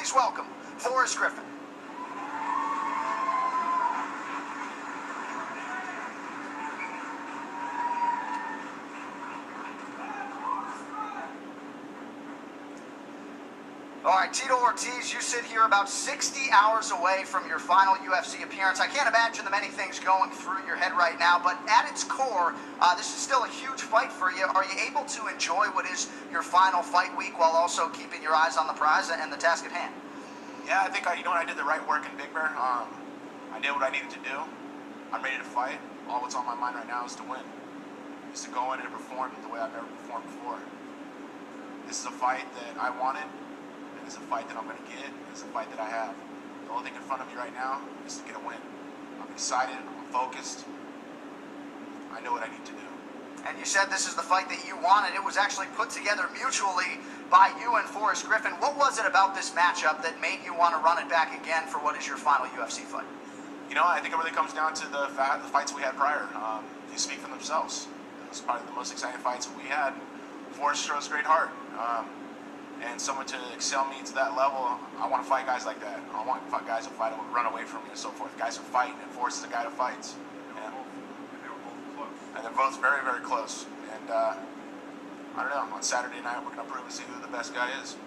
Please welcome Forrest Griffin. All right, Tito Ortiz, you sit here about 60 hours away from your final UFC appearance. I can't imagine the many things going through your head right now, but at its core, this is still a huge fight for you. Are you able to enjoy what is your final fight week while also keeping your eyes on the prize and the task at hand? Yeah, I think I did the right work in Big Bear. I did what I needed to do. I'm ready to fight. All that's on my mind right now is to win. Is to go in and perform the way I've never performed before. This is a fight that I wanted. It's a fight that I'm going to get. It's a fight that I have. The only thing in front of me right now is to get a win. I'm excited. I'm focused. I know what I need to do. And you said this is the fight that you wanted. It was actually put together mutually by you and Forrest Griffin. What was it about this matchup that made you want to run it back again for what is your final UFC fight? You know, I think it really comes down to the fights we had prior. They speak for themselves. It was probably the most exciting fights that we had. Forrest shows great heart. And someone to excel me to that level, I want to fight guys like that. I want guys who fight and run away from me and so forth. Guys who fight, and Forrest is a guy who fights. And they were both close. And they're both very, very close. And I don't know, on Saturday night we're going to prove and see who the best guy is.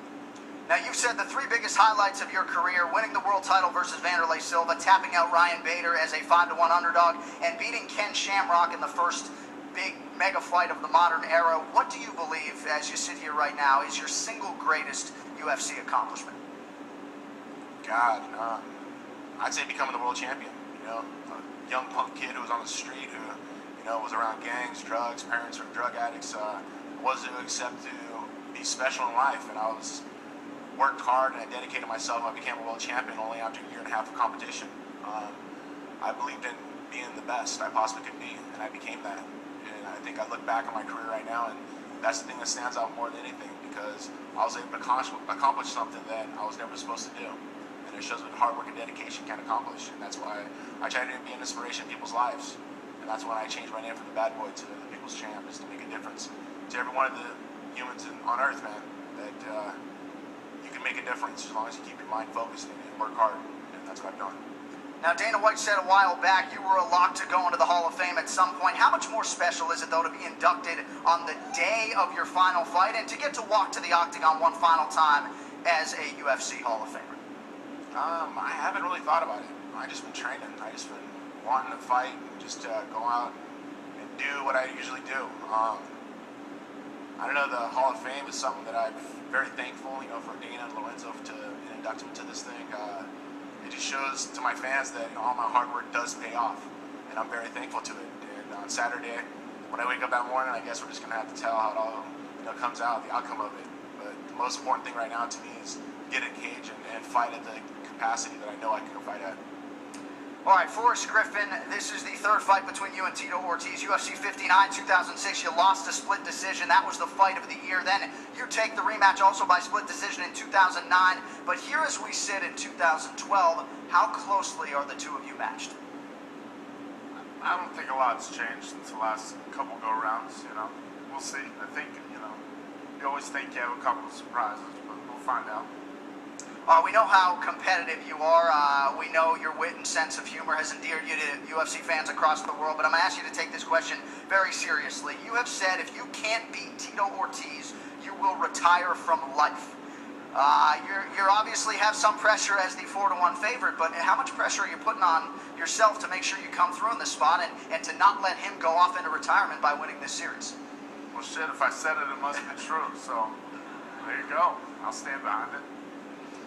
Now, you've said the three biggest highlights of your career: winning the world title versus Wanderlei Silva, tapping out Ryan Bader as a 5-1 underdog, and beating Ken Shamrock in the first big mega fight of the modern era. What do you believe, as you sit here right now, is your single greatest UFC accomplishment? God, I'd say becoming the world champion. You know, a young punk kid who was on the street, who, you know, was around gangs, drugs, parents were drug addicts, wasn't to accept to be special in life, and I worked hard and I dedicated myself. I became a world champion only after a year and a half of competition. I believed in being the best I possibly could be, and I became that. And I think I look back on my career right now, and that's the thing that stands out more than anything, because I was able to accomplish something that I was never supposed to do. And it shows what hard work and dedication can accomplish. And that's why I try to be an inspiration in people's lives. And that's when I changed my name from the bad boy to the people's champ, is to make a difference to every one of the humans on earth, man, that you can make a difference as long as you keep your mind focused and work hard. And that's what I've done. Now, Dana White said a while back you were a lock to go into the Hall of Fame at some point. How much more special is it, though, to be inducted on the day of your final fight and to get to walk to the octagon one final time as a UFC Hall of Famer? I haven't really thought about it. I just been training. I just been wanting to fight and just go out and do what I usually do. I don't know, the Hall of Fame is something that I'm very thankful, you know, for Dana and Lorenzo to induct me to this thing. It just shows to my fans that, you know, all my hard work does pay off, and I'm very thankful to it. And on Saturday, when I wake up that morning, I guess we're just gonna have to tell how it all, you know, comes out, the outcome of it. But the most important thing right now to me is get in a cage and fight at the capacity that I know I can go fight at. All right, Forrest Griffin, this is the third fight between you and Tito Ortiz. UFC 59, 2006, you lost a split decision. That was the fight of the year. Then you take the rematch also by split decision in 2009. But here as we sit in 2012, how closely are the two of you matched? I don't think a lot's changed since the last couple go-rounds, you know. We'll see. I think, you know, you always think you have a couple of surprises, but we'll find out. We know how competitive you are. We know your wit and sense of humor has endeared you to UFC fans across the world, but I'm going to ask you to take this question very seriously. You have said if you can't beat Tito Ortiz, you will retire from life. You obviously have some pressure as the 4-1 favorite, but how much pressure are you putting on yourself to make sure you come through in this spot and to not let him go off into retirement by winning this series? Well, shit, if I said it, it must be true, so there you go. I'll stand behind it.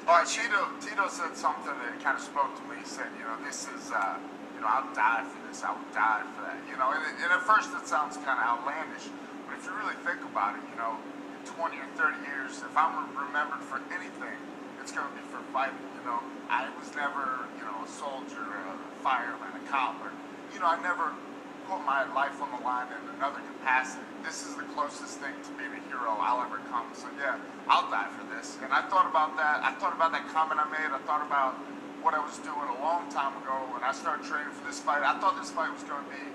All right, Tito said something that kind of spoke to me. He said, you know, this is, you know, I'll die for this. I will die for that. You know, and at first it sounds kind of outlandish, but if you really think about it, you know, in 20 or 30 years, if I'm remembered for anything, it's going to be for fighting. You know, I was never, you know, a soldier, a fireman, a cop, or, you know, I never put my life on the line in another capacity. This is the closest thing to being a hero I'll ever come. So yeah, I'll die for this. And I thought about that. I thought about that comment I made. I thought about what I was doing a long time ago when I started training for this fight. I thought this fight was going to be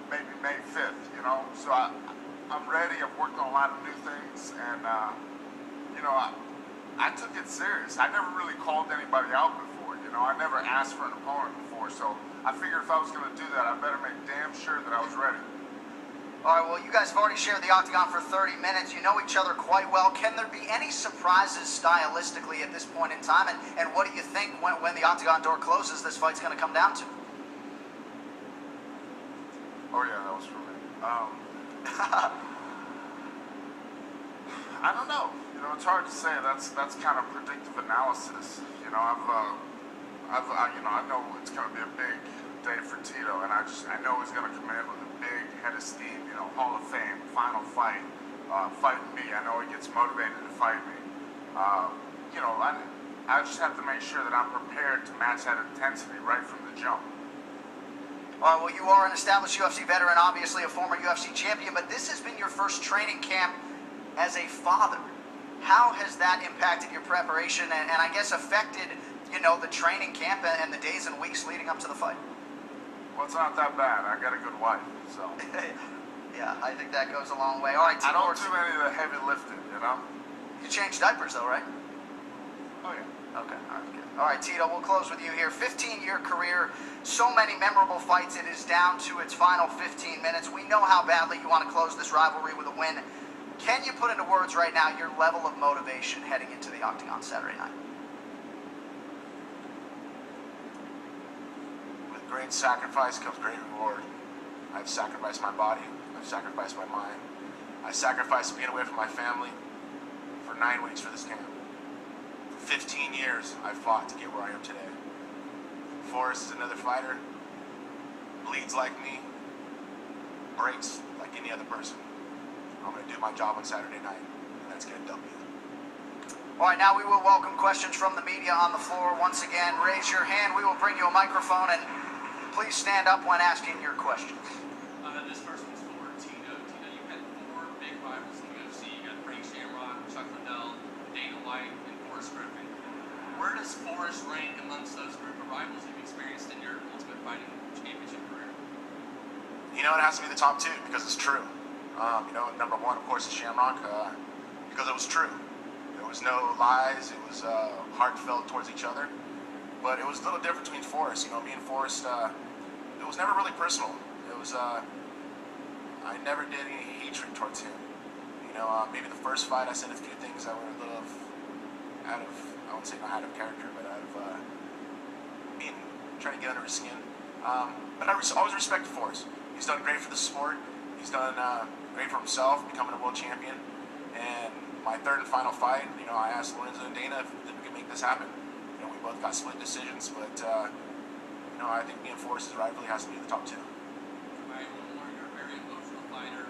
maybe May 5th, you know. So I'm ready. I've worked on a lot of new things, and you know, I took it serious. I never really called anybody out before. You know, I never asked for an opponent before, so I figured if I was going to do that, I better make damn sure that I was ready. All right, well, you guys have already shared the octagon for 30 minutes. You know each other quite well. Can there be any surprises stylistically at this point in time? And what do you think when the octagon door closes, this fight's going to come down to? Oh, yeah, that was for me. I don't know. You know, it's hard to say. That's kind of predictive analysis. You know, I know it's going to be a big day for Tito, and I know he's going to come in with a big head of steam. You know, Hall of Fame, final fight, fighting me. I know he gets motivated to fight me. You know, I just have to make sure that I'm prepared to match that intensity right from the jump. All right, well, you are an established UFC veteran, obviously a former UFC champion, but this has been your first training camp as a father. How has that impacted your preparation and I guess affected, you know, the training camp and the days and weeks leading up to the fight? Well, it's not that bad. I got a good wife, so. Yeah, I think that goes a long way. All right, I don't do any of the heavy lifting, you know? You change diapers, though, right? Oh, yeah. Okay, all right, good. All right, Tito, we'll close with you here. 15-year career, so many memorable fights. It is down to its final 15 minutes. We know how badly you want to close this rivalry with a win. Can you put into words right now your level of motivation heading into the octagon Saturday night? With great sacrifice comes great reward. I've sacrificed my body. I've sacrificed my mind. I sacrificed being away from my family for 9 weeks for this camp. For 15 years, I've fought to get where I am today. Forrest is another fighter, bleeds like me, breaks like any other person. I'm going to do my job on Saturday night, and that's get a W. All right, now we will welcome questions from the media on the floor. Once again, raise your hand. We will bring you a microphone, and please stand up when asking your questions. This first one's for Tito. Tito, you had 4 big rivals in the UFC. You got Frank Shamrock, Chuck Liddell, Dana White, and Forrest Griffin. Where does Forrest rank amongst those group of rivals you've experienced in your Ultimate Fighting Championship career? You know, it has to be the top 2 because it's true. You know, number 1, of course, is Shamrock because it was true. There was no lies. It was heartfelt towards each other. But it was a little different between Forrest. You know, me and Forrest, it was never really personal. It was, I never did any hatred towards him. You know, maybe the first fight I said a few things that were a little out of, I wouldn't say not out of character, but out of trying to get under his skin. But I always respected Forrest. He's done great for the sport. He's done great for himself, becoming a world champion. And my 3rd and final fight, you know, I asked Lorenzo and Dana if we could make this happen. You know, we both got split decisions, but you know, I think me and Forrest's rivalry has to be the top 2. All right, one more. You're a very emotional fighter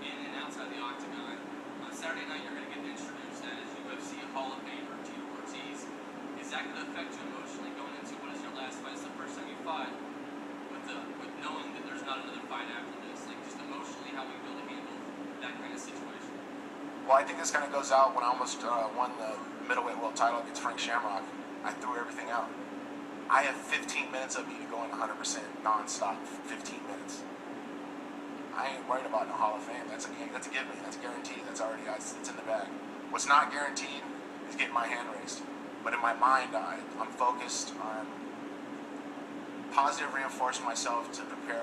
in and outside the octagon. On Saturday night, you're going to get introduced as UFC Hall of Famer Tito Ortiz. Is that going to affect you emotionally going into what is your last fight? It's the first time you fought with knowing that there's not another fight after this. Like, just emotionally, how we feel to handle that kind of situation? Well, I think this kind of goes out when I almost won the middleweight world title against Frank Shamrock. I threw everything out. I have 15 minutes of me going 100% non-stop, 15 minutes. I ain't worried about no Hall of Fame. That's a given. That's a guarantee. That's already, it's in the bag. What's not guaranteed is getting my hand raised. But in my mind, I'm focused on positive reinforcing myself to prepare